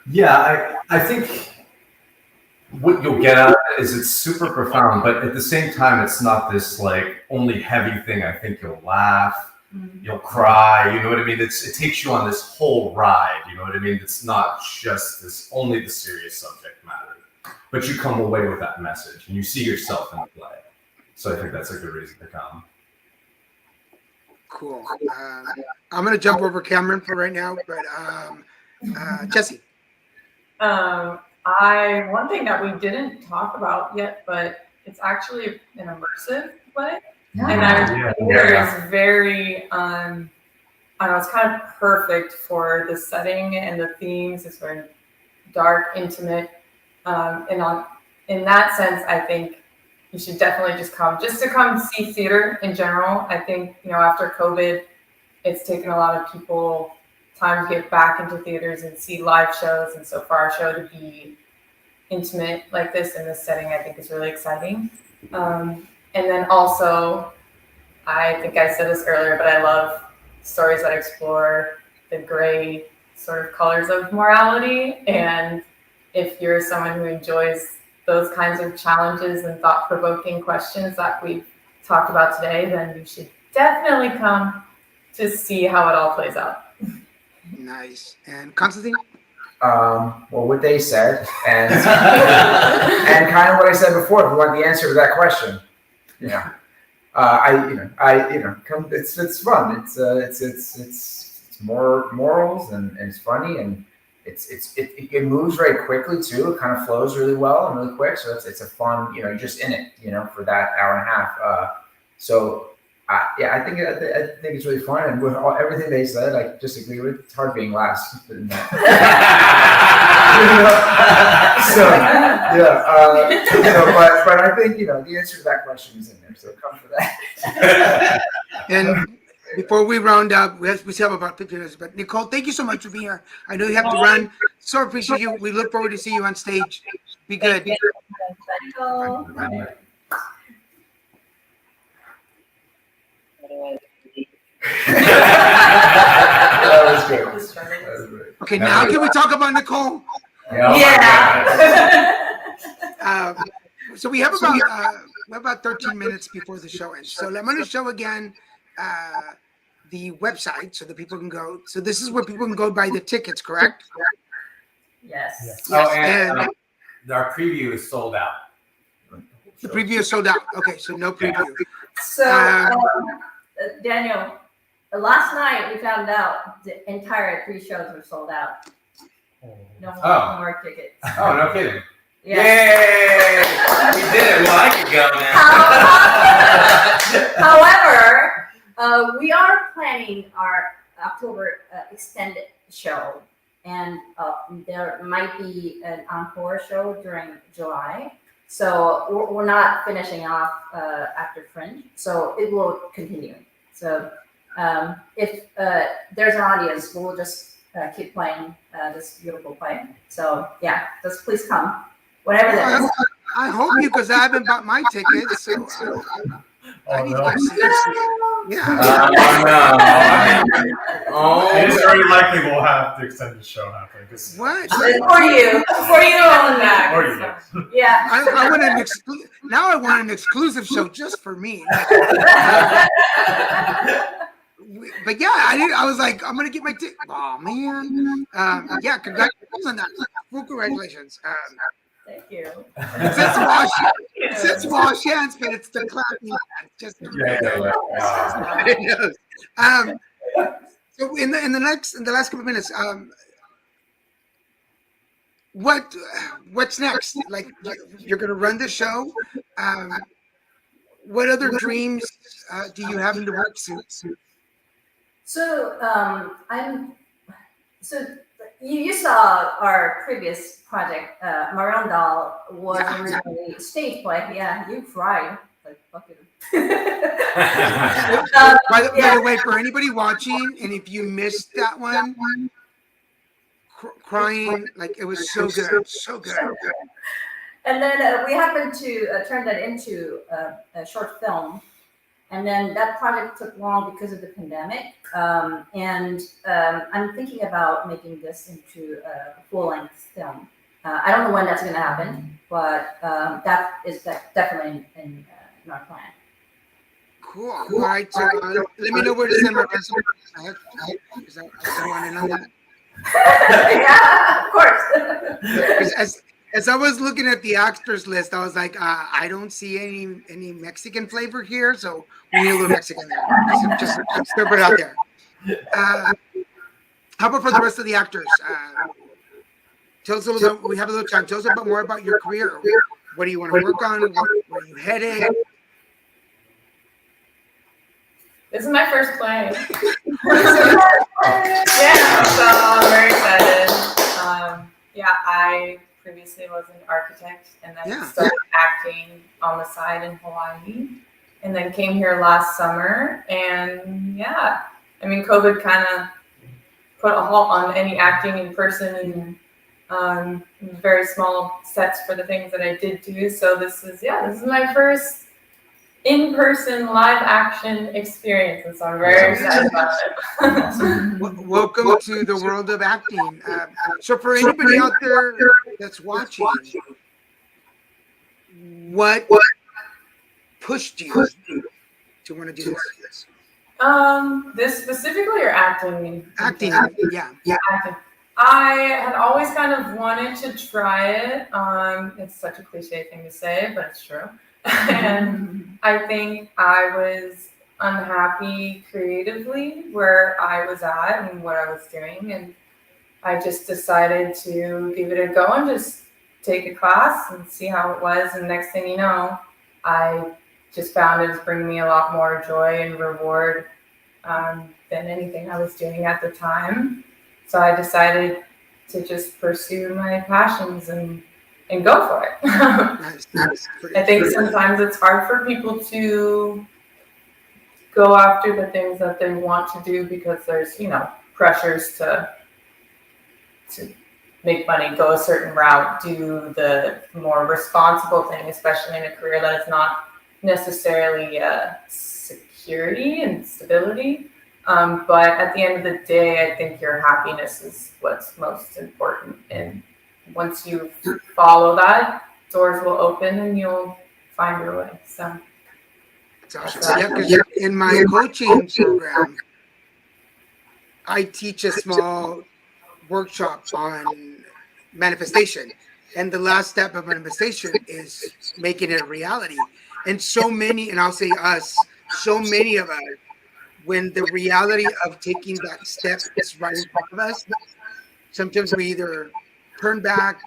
Yeah, I think what you'll get out of it is it's super profound, but at the same time, it's not this like only heavy thing. I think you'll laugh. You'll cry, you know what I mean? It takes you on this whole ride, you know what I mean? It's not just only the serious subject matter, but you come away with that message and you see yourself in the play. So I think that's a good reason to come. Cool. I'm going to jump over Cameron for right now, but Jesse. One thing that we didn't talk about yet, but it's actually an immersive play. And I think it's very, it's kind of perfect for the setting and the themes. It's very dark, intimate. And in that sense, I think you should definitely just to come see theater in general. I think, after COVID, it's taken a lot of people time to get back into theaters and see live shows. And so far, a show to be intimate like this in this setting, I think is really exciting. And then also, I think I said this earlier, but I love stories that explore the gray sort of colors of morality. And if you're someone who enjoys those kinds of challenges and thought-provoking questions that we've talked about today, then you should definitely come to see how it all plays out. Nice. And Constantine? Well, what they said, and and kind of what I said before. If you want the answer to that question, come. It's fun. It's more morals and it's funny and it moves very quickly too. It kind of flows really well and really quick. So it's a fun. You're just in it. For that hour and a half. I think it's really fun, and with everything they said, I disagree with. It's hard being last in that. But I think the answer to that question is in there, so come for that. And before we round up, we still have about 15 minutes. But Nicole, thank you so much for being here. I know you have to run. So appreciate you. We look forward to see you on stage. Be good. That was good. Okay, now can we talk about Nicole? Yeah. So we have about 13 minutes before the show ends. So I'm going to show again the website so that people can go. So this is where people can go buy the tickets, correct? Yes. Oh, and our preview is sold out. The preview is sold out. Okay, so no preview. So, Daniel, last night we found out the entire 3 shows were sold out. No more tickets. Oh, no kidding. Yeah. Yay! We did it. Well, I could go now. However, we are planning our October extended show, and there might be an encore show during July. So we're not finishing off after Fringe, so it will continue. So if there's an audience, we'll just keep playing this beautiful play. So yeah, just please come, whatever that is. I hope you, because I haven't bought my tickets. So I need to go see it. Yeah. It is very likely we'll have the extended show happen. What? For you on that. Or you. Yeah. I want an now I want an exclusive show just for me. But yeah, I was like, I'm gonna get my ticket. Oh man. Yeah, congratulations on that. Well, congratulations. Thank you. Since wash hands, but it's the clapping. Just so in the last couple of minutes, what's next? Like, you're gonna run the show. What other dreams do you have in the works? So you saw our previous project, Maron Doll was originally stage play. Yeah, you cried like fucking. By the way, for anybody watching, and if you missed that one, crying, like it was so good, so good. And then we happened to turn that into a short film. And then that project took long because of the pandemic. And I'm thinking about making this into a full-length film. I don't know when that's going to happen, but that is definitely in our plan. Cool. All right. So let me know where to send my resume. Because I want to know that. Yeah, of course. As I was looking at the actors list, I was like, I don't see any Mexican flavor here, so we need a little Mexican there. Just throw it out there. How about for the rest of the actors? Tell us a little bit. We have a little time. Tell us a bit more about your career. What do you want to work on? Where are you headed? This is my first play. Yeah, so I'm very excited. I previously was an architect and then Yeah. started acting on the side in Hawaii. And then came here last summer. And yeah, I mean, COVID kind of put a halt on any acting in person and very small sets for the things that I did do. So this is my first in-person live action experience, and so I'm very excited about it. Welcome to the world of acting. So for anybody out there that's watching, what pushed you to want to do this? This specifically or acting? Acting, yeah. Acting. I had always kind of wanted to try it. It's such a cliche thing to say, but it's true. And I think I was unhappy creatively where I was at and what I was doing. And I just decided to give it a go and just take a class and see how it was. And next thing you know, I just found it was bringing me a lot more joy and reward than anything I was doing at the time. So I decided to just pursue my passions and go for it. Nice. I think sometimes it's hard for people to go after the things that they want to do because there's, pressures to make money, go a certain route, do the more responsible thing, especially in a career that is not necessarily security and stability. But at the end of the day, I think your happiness is what's most important. And once you follow that, doors will open and you'll find your way. So It's awesome. Yeah, because in my coaching program, I teach a small workshop on manifestation. And the last step of manifestation is making it a reality. And so many, and I'll say us, so many of us, when the reality of taking that step is right in front of us, sometimes we either turn back,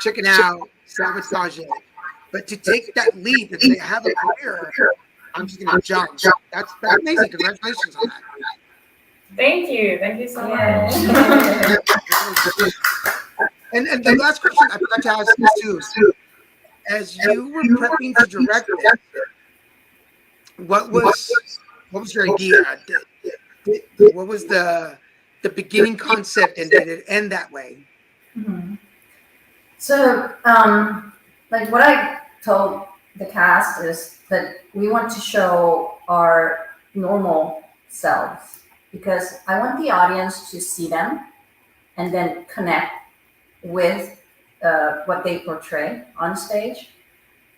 chicken out, sabotage it. But to take that leap and say, I have a career, I'm just going to jump. That's amazing. Congratulations on that. Thank you so much. And the last question I forgot to ask you too, as you were prepping to direct it, what was your idea? What was the beginning concept, and did it end that way? Mm-hmm. So, like what I told the cast is that we want to show our normal selves because I want the audience to see them and then connect with what they portray on stage.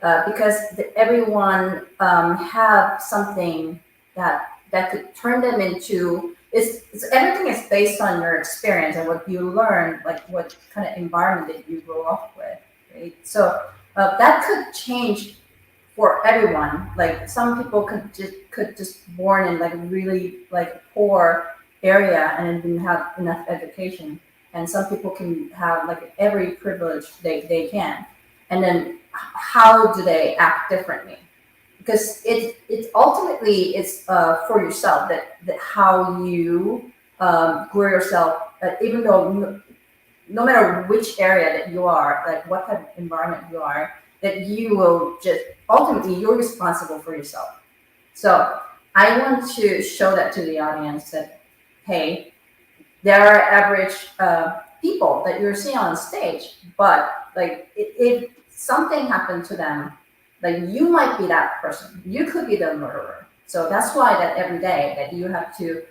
Because everyone have something that could turn them into. It's everything is based on your experience and what you learn, like what kind of environment that you grow up with, right? So that could change for everyone. Like some people could just born in like a really like poor area and didn't have enough education, and some people can have like every privilege they can, and then how do they act differently? Because it ultimately it's for yourself that how you grow yourself, even though no matter which area that you are, like what type of environment you are, that you will just ultimately you're responsible for yourself. So I want to show that to the audience that hey, there are average people that you're seeing on stage, but like if something happened to them, like you might be that person. You could be the murderer. So that's why that every day that you have to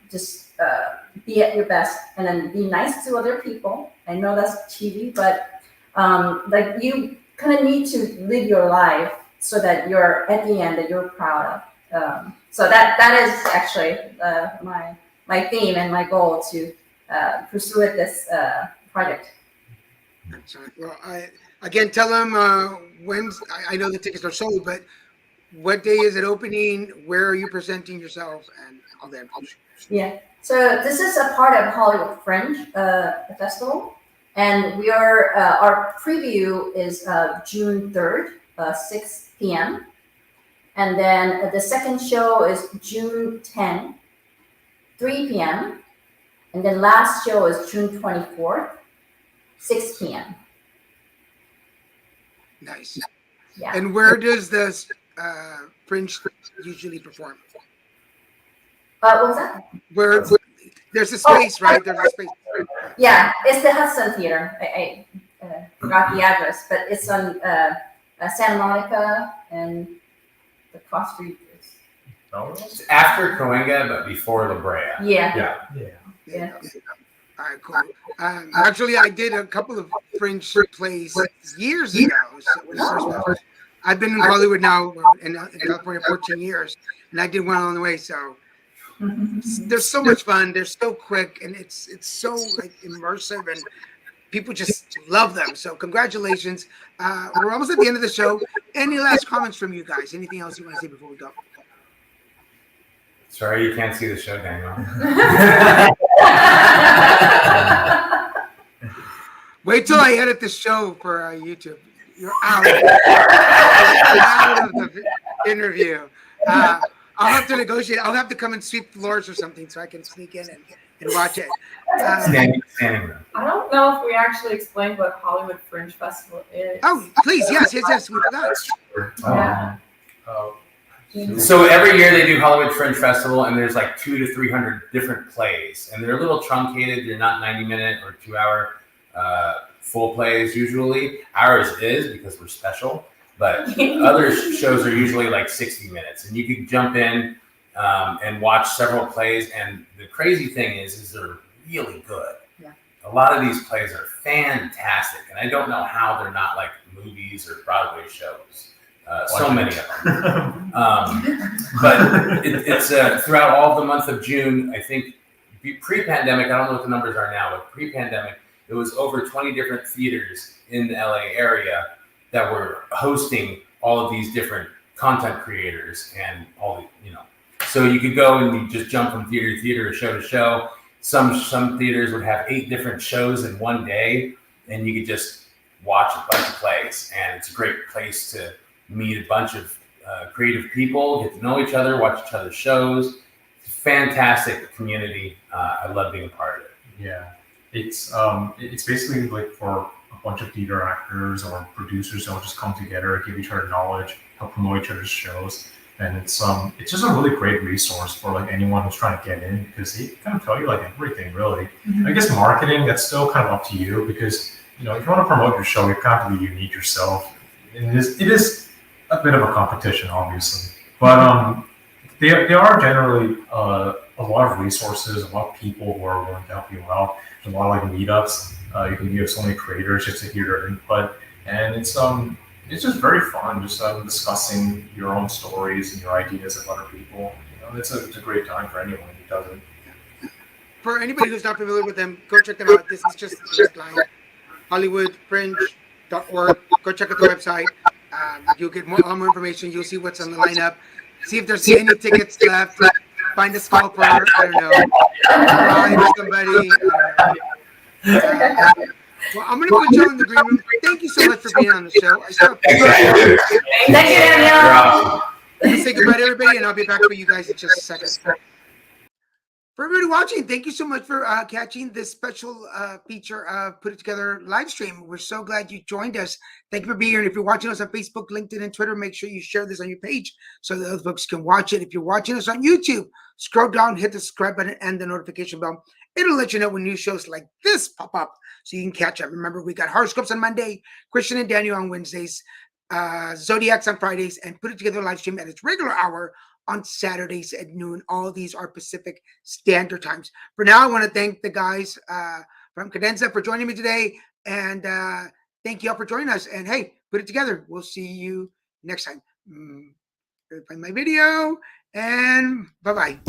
just be at your best and then be nice to other people. I know that's cheesy, but like you kind of need to live your life so that you're at the end that you're proud of. So that is actually my theme and my goal to pursue this project. Well, again, tell them when. I know the tickets are sold, but what day is it opening? Where are you presenting yourself, and all that? Yeah. So this is a part of Hollywood Fringe Festival, and we are our preview is June 3rd, 6 p.m. And then the second show is June 10, 3 p.m. And then last show is June 24th, 6 p.m. Nice. Yeah. And where does this Fringe usually perform? What was that? Where there's a space, right? There's a space. Yeah, it's the Hudson Theater. I forgot the address, but it's on Santa Monica and the Cross Street. It's after Cadenza, but before La Brea. Yeah. Yeah. All right, cool. Actually, I did a couple of Fringe plays years ago. When I first moved. I've been in Hollywood now in California 14 years, and I did one on the way. So they're so much fun. They're so quick, and it's so like immersive, and people just love them. So congratulations. We're almost at the end of the show. Any last comments from you guys? Anything else you want to say before we go? Sorry, you can't see the show, Daniel. Wait till I edit the show for YouTube. You're out. Out of the interview. I'll have to negotiate. I'll have to come and sweep floors or something so I can sneak in and watch it. Standing room. I don't know if we actually explained what Hollywood Fringe Festival is. Oh, please, yes, we forgot. Yeah. So every year they do Hollywood Fringe Festival, and there's like 200 to 300 different plays, and they're a little truncated. They're not 90-minute or 2-hour full plays usually. Ours is because we're special, but other shows are usually like 60 minutes, and you can jump in and watch several plays. And the crazy thing is they're really good. Yeah. A lot of these plays are fantastic, and I don't know how they're not like movies or Broadway shows. So many of them. But it's throughout all the month of June. I think pre-pandemic, I don't know what the numbers are now, but pre-pandemic, it was over 20 different theaters in the LA area that were hosting all of these different content creators and all the, so you could go and you just jump from theater to theater, show to show. Some theaters would have 8 different shows in one day, and you could just watch a bunch of plays. And it's a great place to meet a bunch of creative people, get to know each other, watch each other's shows. It's a fantastic community. I love being a part of it. Yeah, it's basically like for a bunch of theater actors or producers that will just come together, give each other knowledge, help promote each other's shows, and it's just a really great resource for like anyone who's trying to get in, because they kind of tell you like everything really. I guess marketing, that's still kind of up to you, because if you want to promote your show, you have to be unique yourself. And it is a bit of a competition, obviously, but they are generally a lot of resources, a lot of people who are willing to help you out. There's a lot of like meetups. You can meet so many creators just to hear their input, and it's just very fun, just discussing your own stories and your ideas with other people. It's a great time for anyone who does it. For anybody who's not familiar with them, go check them out. This is just the direct line, HollywoodFringe.org. Go check out the website. You'll get more information. You'll see what's on the lineup. See if there's any tickets left. Find a scalper. I don't know. Find somebody. Well, I'm going to put you in the green room. Thank you so much for being on the show. I still appreciate it. Thank you, Daniel. Let's say goodbye to everybody, and I'll be back for you guys in just a second. For everybody watching, thank you so much for catching this special feature of Put It Together live stream. We're so glad you joined us. Thank you for being here. And if you're watching us on Facebook, LinkedIn, and Twitter, make sure you share this on your page so that other folks can watch it. If you're watching us on YouTube, scroll down, hit the subscribe button and the notification bell. It'll let you know when new shows like this pop up so you can catch up. Remember, we got horoscopes on Monday, Christian and Daniel on Wednesdays, Zodiacs on Fridays, and Put It Together live stream at its regular hour on Saturdays at noon. All these are Pacific Standard Times. For now, I want to thank the guys from Cadenza for joining me today. And thank you all for joining us. And hey, Put It Together. We'll see you next time. Find my video and bye-bye.